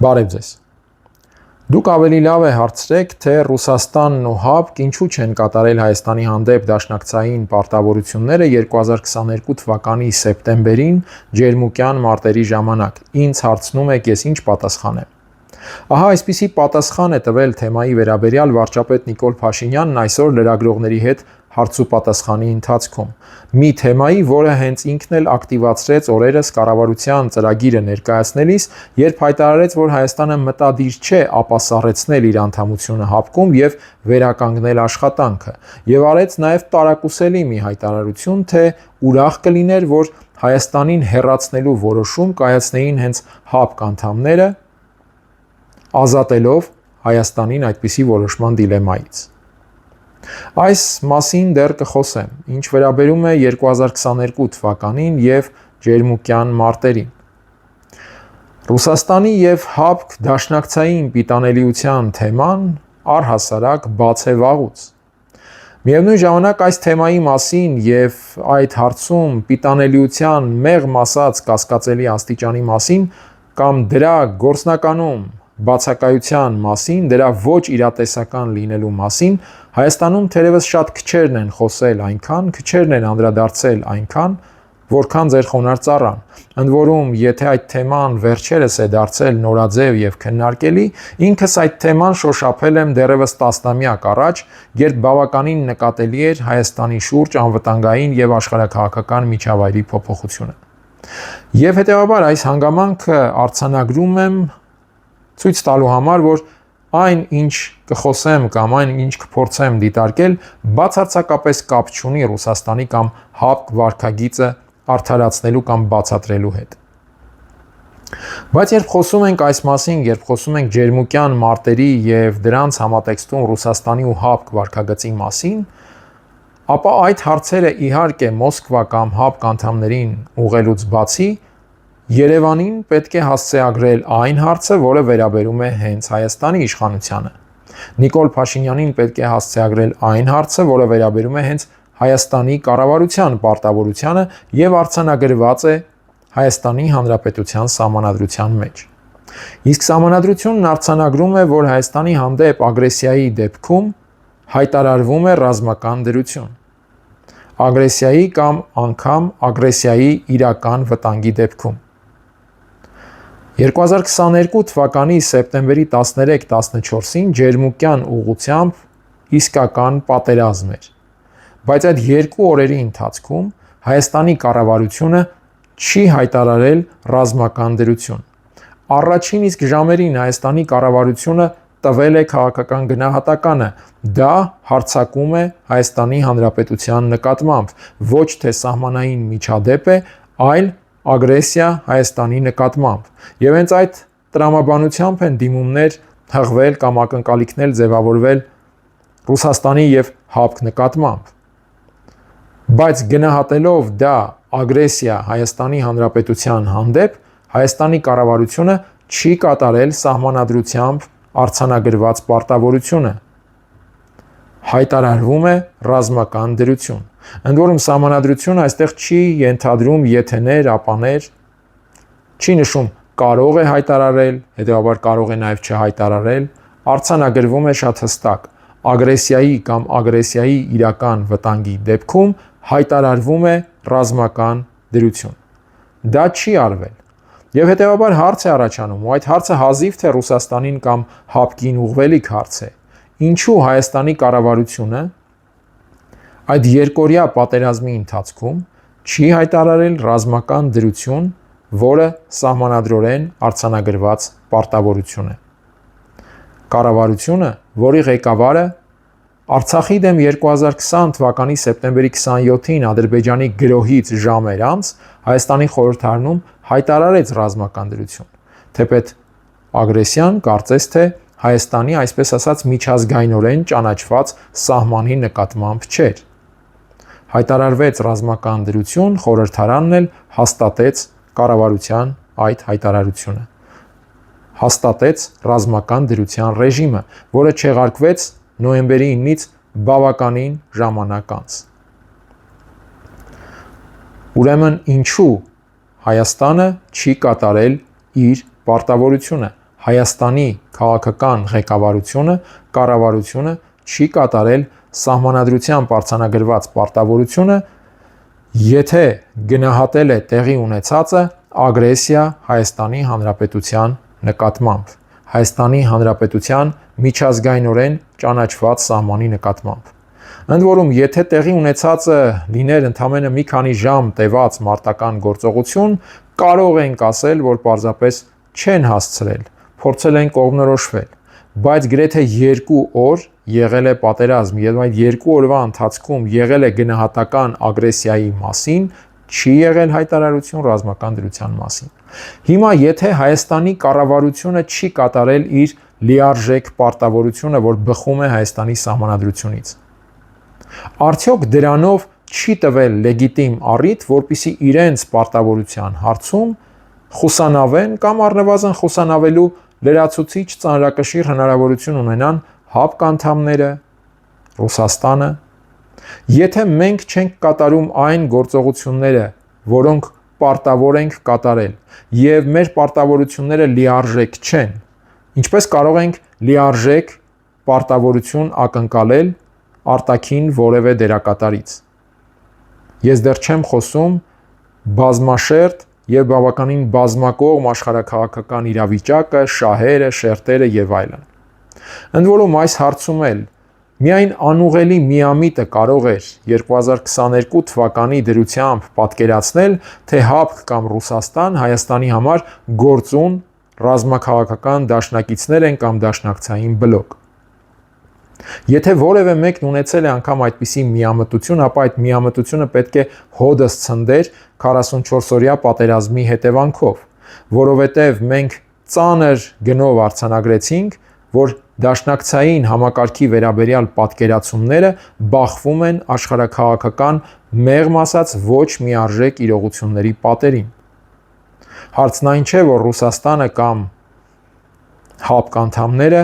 Բարև ձեզ։ Դուք ավելի լավ է հարցրեք, թե Ռուսաստանն ու ՀԱՊԿ ինչու չեն կատարել Հայաստանի հանդեպ դաշնակցային պարտավորությունները 2022 թվականի սեպտեմբերին ջերմուկյան մարտերի ժամանակ։ Ինձ հարցնում եք, ես ինչ պատասխանեմ։ Ահա այսպիսի պատասխան է տվել թեմայի վերաբերյալ վարչապետ Նիկոլ Փաշինյանն այսօր լրագրողների հետ հարցուպատասխանի ընթացքում։ Մի թեմայի, որը հենց ինքն էլ ակտիվացրեց օրերս կառավարության ծրագիրը ներկայացնելիս, երբ հայտարարեց, որ Հայաստանը մտադիր չէ ապասառեցնել իր անդամությունը ՀԱՊԿ-ում եւ վերականգնել աշխատանքը, եւ արեց նաեւ տարակուսելի մի հայտարարություն, թե ուրախ կլիներ, որ Հայաստանին հեռացնելու որոշում կայացնեին հենց ՀԱՊԿ անդամները, ազատելով Հայաստանին այդպիսի որոշման դիլեմայից։ Այս մասին դեռ կխոսեմ, ինչ վերաբերում է 2022 թվականին եւ ջերմուկյան մարտերին։ Ռուսաստանի եւ ՀԱՊԿ դաշնակցային պիտանելիության թեման առհասարակ բաց է վաղուց։ Միևնույն ժամանակ այս թեմայի մասին եւ այդ հարցում պիտանելիության մեղմ ասած կասկածելի աստիճանի մասին կամ դրա գործնականում բացակայության մասին, դրա ոչ իրատեսական լինելու մասին Հայաստանում թերևս շատ քչերն են խոսել այնքան, քչերն են անդրադարձել այնքան, որքան ձեր խոնարհ ծառան։ Ընդ որում, եթե այդ թեման վերջերս է դարձել նորաձև եւ քննարկելի, ինքս այդ թեման շոշափել եմ դեռևս տասնամյակ առաջ, երբ բավականին նկատելի էր Հայաստանի շուրջ անվտանգային եւ աշխարհաքաղաքական միջավայրի փոփոխությունը։ Եվ հետեւաբար այս հանգամանքը արձանագրում եմ ցույց տալու համար, որ այն, ինչ կխոսեմ կամ այն, ինչ կփորձեմ դիտարկել, բացարձակապես կապ չունի Ռուսաստանի կամ ՀԱՊԿ վարքագիծը արդարացնելու կամ բացատրելու հետ։ Բայց երբ խոսում ենք այս մասին, երբ խոսում ենք ջերմուկյան մարտերի եւ դրանց համատեքստում Ռուսաստանի ու ՀԱՊԿ վարքագծի մասին, ապա այդ հարցերը իհարկե Մոսկվա կամ ՀԱՊԿ անդամներին ուղղելուց բացի Երևանին պետք է հասցեագրել այն հարցը, որը վերաբերում է հենց Հայաստանի իշխանությանը։ Նիկոլ Փաշինյանին պետք է հասցեագրել այն հարցը, որը վերաբերում է հենց Հայաստանի կառավարության պարտավորությանը եւ արձանագրված է Հայաստանի Հանրապետության Սահմանադրության մեջ։ Իսկ Սահմանադրությունն արձանագրում է, որ Հայաստանի հանդեպ ագրեսիայի դեպքում հայտարարվում է ռազմական դրություն։ Ագրեսիայի կամ անգամ ագրեսիայի իրական վտանգի դեպքում։ 2022 թվականի սեպտեմբերի 13-14-ին ջերմուկյան ուղղությամբ իսկական պատերազմ էր, բայց այդ երկու օրերի ընթացքում Հայաստանի կառավարությունը չի հայտարարել ռազմական դրություն։ Առաջին իսկ ժամերին Հայաստանի կառավարությունը տվել է քաղաքական գնահատականը, դա հարձակում է Հայաստանի Հանրապետության նկատմամբ, ոչ թե սահմանային միջադեպ է, այլ ագրեսիա Հայաստանի նկատմամբ։ Եվ հենց այդ տրամաբանությամբ են դիմումներ հղվել կամ ակնկալիքներ ձևավորվել Ռուսաստանի եւ ՀԱՊԿ նկատմամբ։ Բայց գնահատելով դա ագրեսիա Հայաստանի Հանրապետության հանդեպ, Հայաստանի կառավարությունը չի կատարել սահմանադրությամբ արձանագրված պարտավորությունը։ Հայտարարվում է ռազմական դրություն։ Ընդ որում սահմանադրությունը այստեղ չի ենթադրում եթեներ, ապաներ, չի նշում կարող է հայտարարել, հետեւաբար կարող է նաև չհայտարարել, արձանագրվում է շատ հստակ. ագրեսիայի կամ ագրեսիայի իրական վտանգի դեպքում հայտարարվում է ռազմական դրություն։ Դա չի արվել։ Եվ հետեւաբար հարց է առաջանում, ու այդ հարցը հազիվ թե Ռուսաստանին կամ ՀԱՊԿ-ին ուղղվելիք հարց է։ Ինչու Հայաստանի կառավարությունը այդ երկօրյա պատերազմի ընթացքում չի հայտարարել ռազմական դրություն, որը սահմանադրորեն արձանագրված պարտավորություն է։ Կառավարությունը, որի ղեկավարը Արցախի դեմ 2020 թվականի սեպտեմբերի 27-ին Ադրբեջանի գրոհից ժամեր անց Հայաստանի խորհրդարանում հայտարարեց ռազմական դրություն, թեպետ ագրեսիան կարծես թե Հայաստանի, այսպես ասած, միջազգայնորեն ճանաչված սահմանի նկատմամբ չէր։ Հայտարարվեց ռազմական դրություն, խորհրդարանն էլ հաստատեց կառավարության այդ հայտարարությունը։ Հաստատեց ռազմական դրության ռեժիմը, որը չեղարկվեց նոյեմբերի 9-ից բավականին ժամանակ անց։ Ուրեմն ինչու Հայաստանը չի կատարել իր պարտավորությունը, Հայաստանի քաղաքական ղեկավարությունը, կառավարությունը չի կատարել սահմանադրությամբ արձանագրված պարտավորությունը, եթե գնահատել է տեղի ունեցածը ագրեսիա Հայաստանի Հանրապետության նկատմամբ, Հայաստանի Հանրապետության միջազգայինորեն ճանաչված սահմանի նկատմամբ։ Ընդ որում, եթե տեղի ունեցածը լիներ ընդամենը մի քանի ժամ տևած մարտական գործողություն, կարող ենք ասել, որ պարզապես չեն հասցրել, փորձել են կողմնորոշվել, բայց գրեթե 2 օր եղել է պատերազմ եւ այդ 2 օրվա ընթացքում եղել է գնահատական ագրեսիայի մասին, չի եղել հայտարարություն ռազմական դրության մասին։ Հիմա եթե Հայաստանի կառավարությունը չի կատարել իր լիարժեք պարտավորությունը, որ բխում է Հայաստանի սահմանադրությունից, արդյոք դրանով չի տվել լեգիտիմ առիթ, որպեսզի իրենց պարտավորության հարցում խուսանավեն կամ առնվազն խուսանավելու լրացուցիչ ծանրակշիռ հնարավորություն ունենան ՀԱՊԿ անդամները, Ռուսաստանը։ Եթե մենք չենք կատարում այն գործողությունները, որոնք պարտավոր ենք կատարել, եւ մեր պարտավորությունները լիարժեք չեն, ինչպես կարող ենք լիարժեք պարտավորություն ակնկալել արտաքին որևէ դերակատարից։ Ես դեռ չեմ խոսում բազմաշերտ եւ բավականին բազմակողմ աշխարհաքաղաքական իրավիճակը, շահերը, շերտերը եւ այլն։ Ընդ որում այս հարցում էլ միայն անուղելի միամիտը կարող էր 2022 թվականի դրությամբ պատկերացնել, թե ՀԱՊԿ կամ Ռուսաստան Հայաստանի համար գործուն ռազմաքաղաքական դաշնակիցներ են կամ դաշնակցային բլոկ։ Եթե որևէ մեկն ունեցել է անգամ այդպիսի միամտություն, ապա այդ միամտությունը պետք է հոդս ցնդեր 44-օրյա պատերազմի հետևանքով, որովհետև մենք ծանր գնով արձանագրեցինք, որ դաշնակցային համակարգի վերաբերյալ պատկերացումները բախվում են աշխարհաքաղաքական մեղմ ասած ոչ միարժեք իրողությունների պատերին։ Հարցն այն չէ, որ Ռուսաստանը կամ ՀԱՊԿ անդամները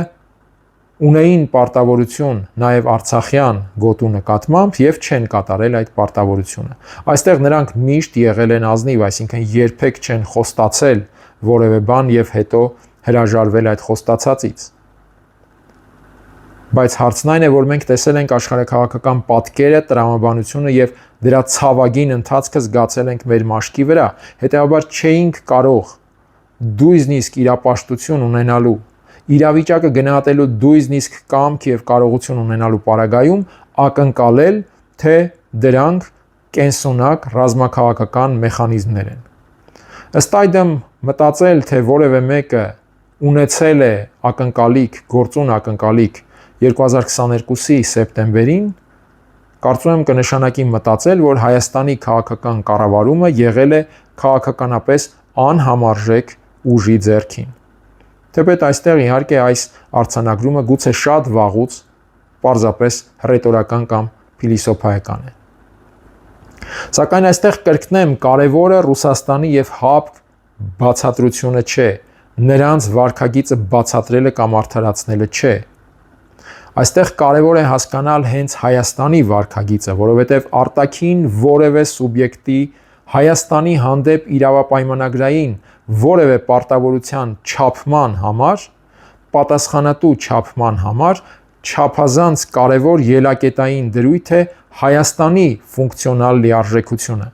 ունեին պարտավորություն նաև արցախյան գոտու նկատմամբ եւ չեն կատարել այդ պարտավորությունը։ Այստեղ նրանք միշտ եղել են ազնիվ, այսինքն երբեք չեն խոստացել որևէ բան եւ հետո հրաժարվել այդ խոստացածից։ Բայց հարցն այն է, որ մենք տեսել ենք աշխարհաքաղաքական պատկերը, տրամաբանությունը եւ դրա ցավագին ընթացքը զգացել ենք մեր մաշկի վրա, հետեւաբար չէինք կարող դույզնիսկ իրապաշտություն ունենալու, իրավիճակը գնահատելու դույզնիսկ կամք եւ կարողություն ունենալու պարագայում ակնկալել, թե դրանք կենսունակ ռազմաքաղաքական մեխանիզմներ են։ Ըստ այդմ մտածել, թե որևէ մեկը ունեցել է ակնկալիք, գործուն ակնկալիք 2022-ի սեպտեմբերին, կարծում եմ կնշանակի մտածել, որ Հայաստանի քաղաքական կառավարումը եղել է քաղաքականապես անհամարժեք ուժի ձեռքին։ Թեպետ այստեղ իհարկե այս արձանագրումը գուցե շատ վաղուց պարզապես ռետորական կամ փիլիսոփայական է։ Սակայն այստեղ կրկնեմ, կարևորը Ռուսաստանի եւ ՀԱՊԿ բացատրությունը չէ, նրանց վարքագիծը բացատրելը կամ արդարացնելը չէ։ Այստեղ կարևոր է հասկանալ հենց Հայաստանի վարքագիծը, որովհետև արտաքին որևէ սուբյեկտի Հայաստանի հանդեպ իրավապայմանագրային որևէ պարտավորության չափման համար, պատասխանատու չափման համար չափազանց կարևոր ելակետային դրույթ է Հայաստանի ֆունկցիոնալ լիարժեքությունը։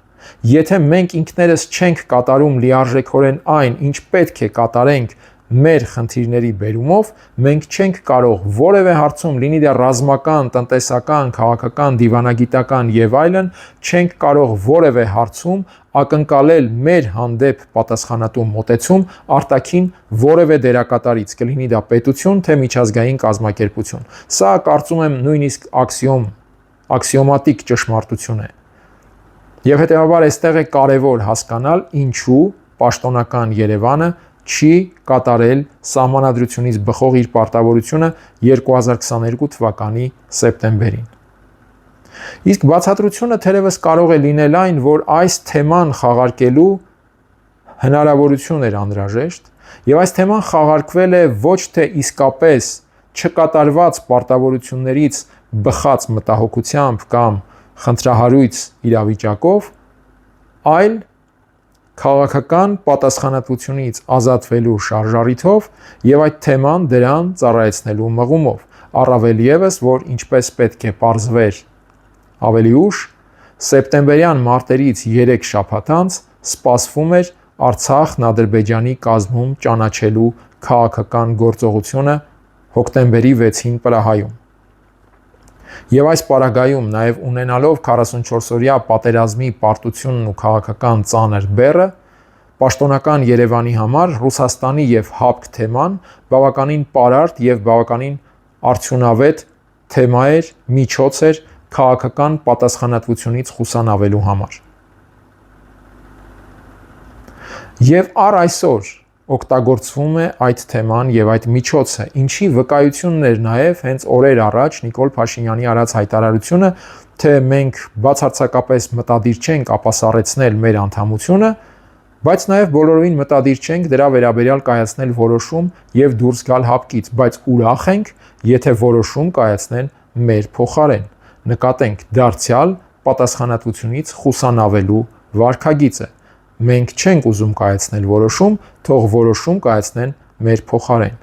Եթե մենք ինքներս չենք կատարում լիարժեքորեն այն, ինչ պետք է կատարենք մեր խնդիրների բերումով, մենք չենք կարող որևէ հարցում, լինի դա ռազմական, տնտեսական, քաղաքական, դիվանագիտական եւ այլն, չենք կարող որևէ հարցում ակնկալել մեր հանդեպ պատասխանատու մոտեցում արտաքին որևէ դերակատարից, կլինի դա պետություն, թե միջազգային կազմակերպություն։ Սա կարծում եմ նույնիսկ աքսիոմատիկ ճշմարտություն է։ Եվ հետեւաբար այստեղ է կարևոր հասկանալ, ինչու պաշտոնական Երևանը չի կատարել սահմանադրությունից բխող իր պարտավորությունը 2022 թվականի սեպտեմբերին։ Իսկ բացատրությունը թերևս կարող է լինել այն, որ այս թեման խաղարկելու հնարավորություն էր անհրաժեշտ, եւ այս թեման խաղարկվել է ոչ թե իսկապես չկատարված պարտավորություններից բխած մտահոգությամբ կամ խնդրահարույց իրավիճակով, այլ քաղաքական պատասխանատվությունից ազատվելու շարժառիթով եւ այդ թեման դրան ծառայեցնելու մղումով, առավել եւս, որ ինչպես պետք է պարզվեր ավելի ուշ, սեպտեմբերյան մարտերից 3 շաբաթ անց սպասվում էր Արցախն Ադրբեջանի կազմում ճանաչելու քաղաքական գործողությունը հոկտեմբերի 6-ին Պրահայում։ Եվ այս պարագայում նաև ունենալով 44-օրյա պատերազմի պարտությունն ու քաղաքական ծանր բեռը, պաշտոնական Երևանի համար Ռուսաստանի եւ ՀԱՊԿ թեման բավականին պարարտ եւ բավականին արդյունավետ թեմա էր, միջոց էր քաղաքական պատասխանատվությունից խուսանավելու համար։ Եվ առ այսօր օգտագործվում է այդ թեման եւ այդ միջոցը, ինչի վկայությունն էր նաեւ հենց օրեր առաջ Նիկոլ Փաշինյանի արած հայտարարությունը, թե մենք բացարձակապես մտադիր չենք ապասառեցնել մեր անդամությունը, բայց նաեւ բոլորովին մտադիր չենք դրա վերաբերյալ կայացնել որոշում եւ դուրս գալ ՀԱՊԿ-ից, բայց ուրախ ենք, եթե որոշում կայացնեն մեր փոխարեն։ Նկատենք դարձյալ պատասխանատվությունից խուսանավելու վարքագիծը։ Մենք չենք ուզում կայացնել որոշում, թող որոշում կայացնեն մեր փոխարեն։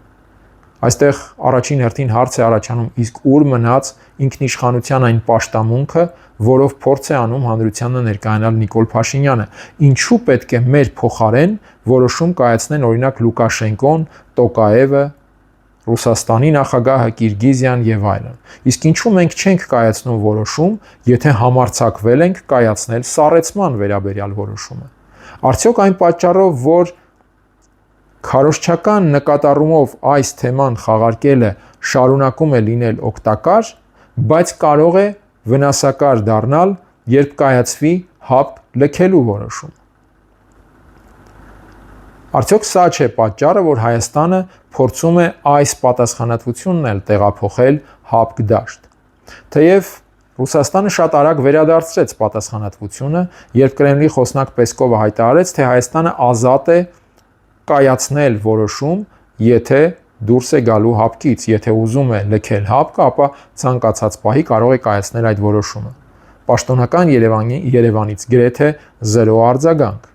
Այստեղ առաջին հերթին հարց է առաջանում, իսկ ուր մնաց ինքնիշխանության այն պաշտամունքը, որով փորձ է անում հանրությանը ներկայանալ Նիկոլ Փաշինյանը։ Ինչու պետք է մեր փոխարեն որոշում կայացնեն օրինակ Լուկաշենկոն, Տոկաևը, Ռուսաստանի նախագահը, Կիրգիզիան եւ այլն։ Իսկ ինչու մենք չենք կայացնում որոշում, եթե համարձակվել ենք կայացնել սառեցման վերաբերյալ որոշումը։ Արդյոք այն պատճառով, որ քարոզչական նկատառումով այս թեման խաղարկելը շարունակում է լինել օգտակար, բայց կարող է վնասակար դառնալ, երբ կայացվի ՀԱՊԿ լքելու որոշում։ Արդյոք սա չէ պատճառը, որ Հայաստանը փորձում է այս պատասխանատվությունն էլ տեղափոխել ՀԱՊԿ դաշտ։ Թեև Ռուսաստանը շատ արագ վերադարձրեց պատասխանատվությունը, երբ Կրեմլի խոսնակ Պեսկովը հայտարարեց, թե Հայաստանը ազատ է կայացնել որոշում, եթե դուրս է գալու ՀԱՊԿ-ից, եթե ուզում է լքել ՀԱՊԿ-ը, ապա ցանկացած պահի կարող է կայացնել այդ որոշումը։ Պաշտոնական Երևանից գրեթե 0 արձագանք։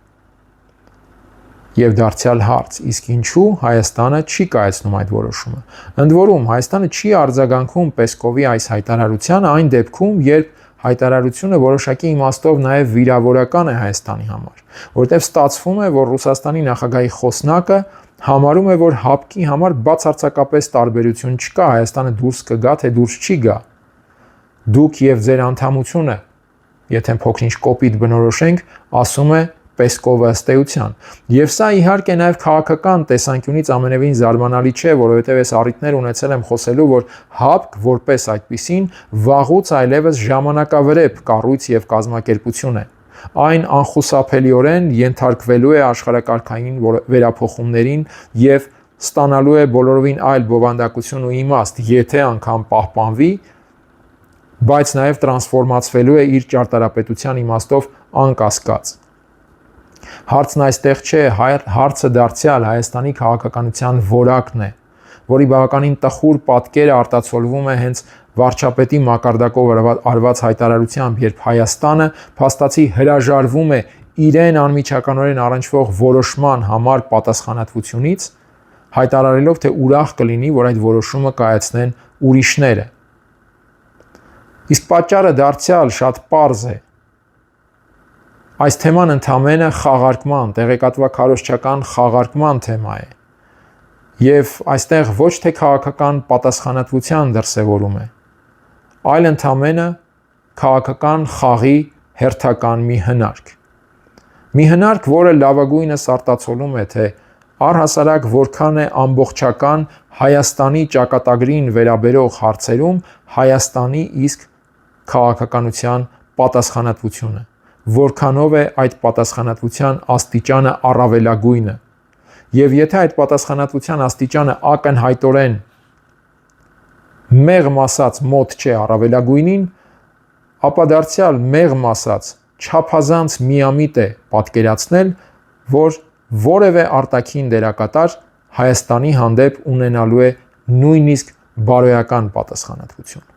Եվ դարձյալ հարց, իսկ ինչու Հայաստանը չի կայացնում այդ որոշումը։ Ընդ որում, Հայաստանը չի արձագանքում Պեսկովի այս հայտարարությանը այն դեպքում, երբ հայտարարությունը որոշակի իմաստով նաև վիրավորական է Հայաստանի համար, որտեղ ստացվում է, որ Ռուսաստանի նախագահի խոսնակը համարում է, որ ՀԱՊԿ-ի համար բացարձակապես տարբերություն չկա, Հայաստանը դուրս կգա, թե դուրս չի գա։ Դուք եւ ձեր անդամությունը, եթե փոքրինչ կոպիտ բնորոշենք, ասում է Պեսկովը ըստ էության։ Եվ սա իհարկե նաև քաղաքական տեսանկյունից ամենևին զարմանալի չէ, որովհետև ես առիթներ ունեցել եմ խոսելու, որ ՀԱՊԿ որպես այդպիսին վաղուց այլևս ժամանակավրեպ կառույց եւ կազմակերպություն է։ Այն անխուսափելիորեն ենթարկվելու է աշխարհակարգային վերափոխումներին եւ ստանալու է բոլորովին այլ բովանդակություն ու իմաստ, եթե անգամ պահպանվի, բայց նաև տրանսֆորմացվելու է իր ճարտարապետության իմաստով անկասկած։ Հարցն այստեղ չէ, հարցը դարձյալ Հայաստանի քաղաքականության որակն է, որի բավականին տխուր պատկերը արտացոլվում է հենց վարչապետի մակարդակով արված հայտարարությամբ, երբ Հայաստանը փաստացի հրաժարվում է իրեն անմիջականորեն առնչվող որոշման համար պատասխանատվությունից, հայտարարելով, թե ուրախ կլինի, որ այդ որոշումը կայացնեն ուրիշները։ Իսկ պատճառը դարձյալ շատ պարզ է։ Այս թեման ընդամենը խաղարկման, տեղեկատվաքարոզչական խաղարկման թեմա է։ Եվ այստեղ ոչ թե քաղաքական պատասխանատվության դրսևորում է, այլ ընդամենը քաղաքական խաղի հերթական մի հնարք։ Մի հնարք, որը լավագույնս արտացոլում է, թե առհասարակ որքան է ամբողջական Հայաստանի ճակատագրին վերաբերող հարցերում Հայաստանի իսկ քաղաքականության պատասխանատվությունը, որքանով է այդ պատասխանատվության աստիճանը առավելագույնը։ Եվ եթե այդ պատասխանատվության աստիճանը ակնհայտորեն մեղմ ասած մոտ չէ առավելագույնին, ապա դարձյալ մեղմ ասած չափազանց միամիտ է պատկերացնել, որ որևէ արտաքին դերակատար Հայաստանի հանդեպ ունենալու է նույնիսկ բարոյական պատասխանատվություն։